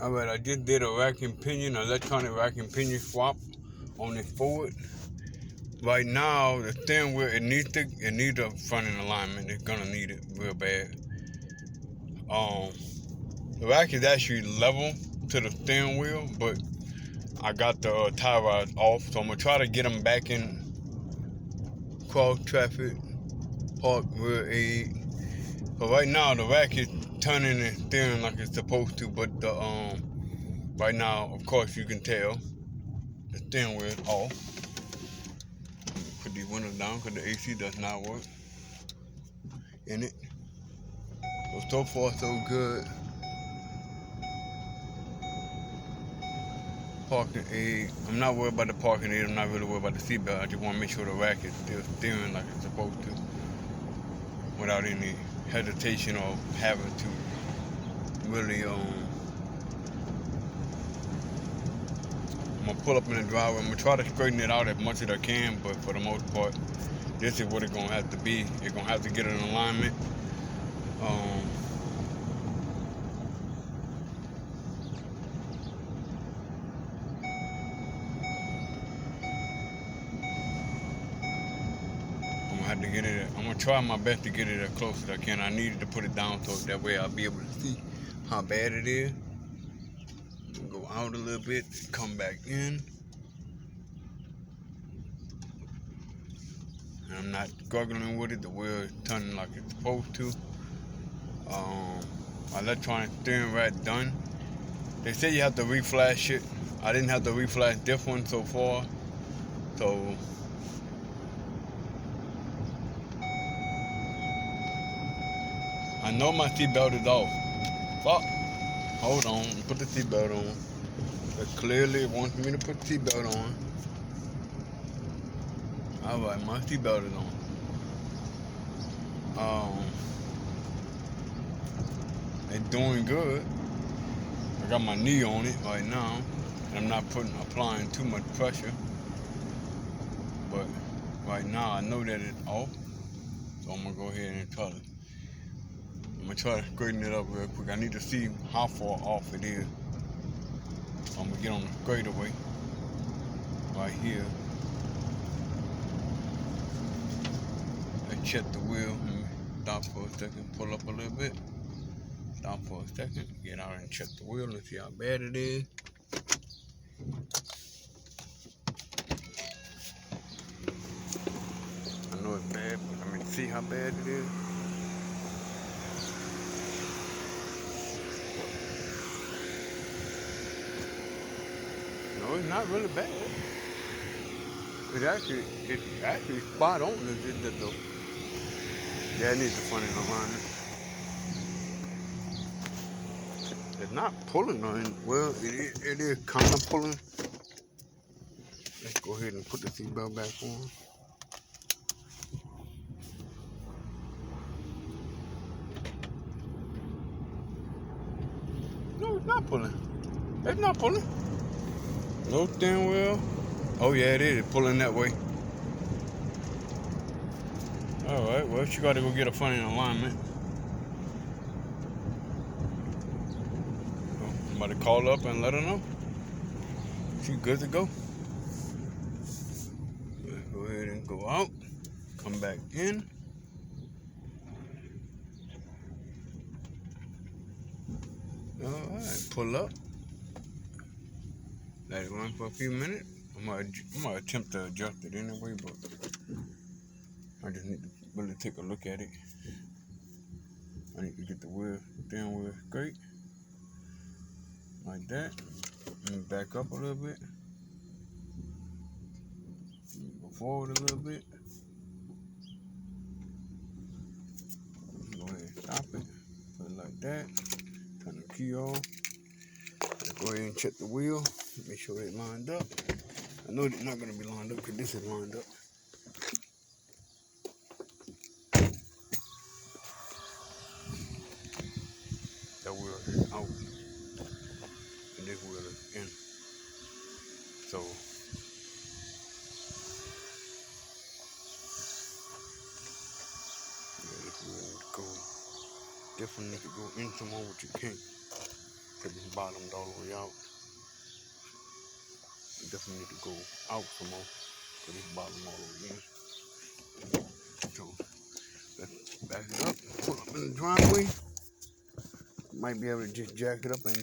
Alright, I just did a vacuum pinion, electronic vacuum pinion swap on this Ford. Right now, the steering wheel, it needs a front end alignment. It's gonna need it real bad. The rack is actually level to the steering wheel, but I got the tie rods off, so I'm gonna try to get them back in cross traffic, park, rear aid. So right now, the rack is turning and steering like it's supposed to, but the right now, of course, you can tell the steering wheel is off. Put these windows down because the AC does not work in it. So far, so good. Parking aid. I'm not worried about the parking aid. I'm not really worried about the seatbelt. I just want to make sure the rack is still steering like it's supposed to without any hesitation or having to really, I'm going to pull up in the driveway. I'm going to try to straighten it out as much as I can, but for the most part, this is what it's going to have to be. It's going to have to get an alignment. I'm gonna have to get it. I'm gonna try my best to get it as close as I can. I needed to put it down so that way I'll be able to see how bad it is. Go out a little bit, come back in. And I'm not struggling with it. The wheel is turning like it's supposed to. Electronic steering rack done. They say you have to reflash it. I didn't have to reflash this one so far. So I know my seatbelt is off. Fuck. Hold on. Put the seatbelt on. It clearly wants me to put the seatbelt on. Alright, my seatbelt is on. It's doing good. I got my knee on it right now, and I'm not applying too much pressure. But right now, I know that it's off, so I'm gonna go ahead and try to. I'm gonna try to straighten it up real quick. I need to see how far off it is. So I'm gonna get on the straightaway right here. I check the wheel. Stop for a second. Pull up a little bit. Stop for a second. Get out and check the wheel and see how bad it is. I know it's bad, but I mean, see how bad it is. No, it's not really bad. It's actually spot on. Yeah, it needs a front end alignment. It's not pulling on. Well, it is kind of pulling. Let's go ahead and put the seatbelt back on. No, it's not pulling. It's not pulling. No steering wheel. Oh yeah, it is. It's pulling that way. All right. Well, she got to go get a front end alignment. I'm about to call up and let her know. She's good to go. Let's go ahead and go out. Come back in. All right. Pull up. Let it run for a few minutes. I'm gonna attempt to adjust it anyway, but I just need to really take a look at it. I need to get the steering wheel straight, like that. And back up a little bit. Go forward a little bit. Go ahead and stop it. Put it like that. Turn the key off. Go ahead and check the wheel. Make sure it's lined up. I know it's not gonna be lined up because this is lined up. That wheel is out, and this wheel is in. So yeah, this wheel needs to go different. Needs to go in somewhere, which you can't, because it's bottomed all the way out. Definitely need to go out some more, because it's bottomed all the way in. So let's back it up, pull up in the driveway. Might be able to just jack it up and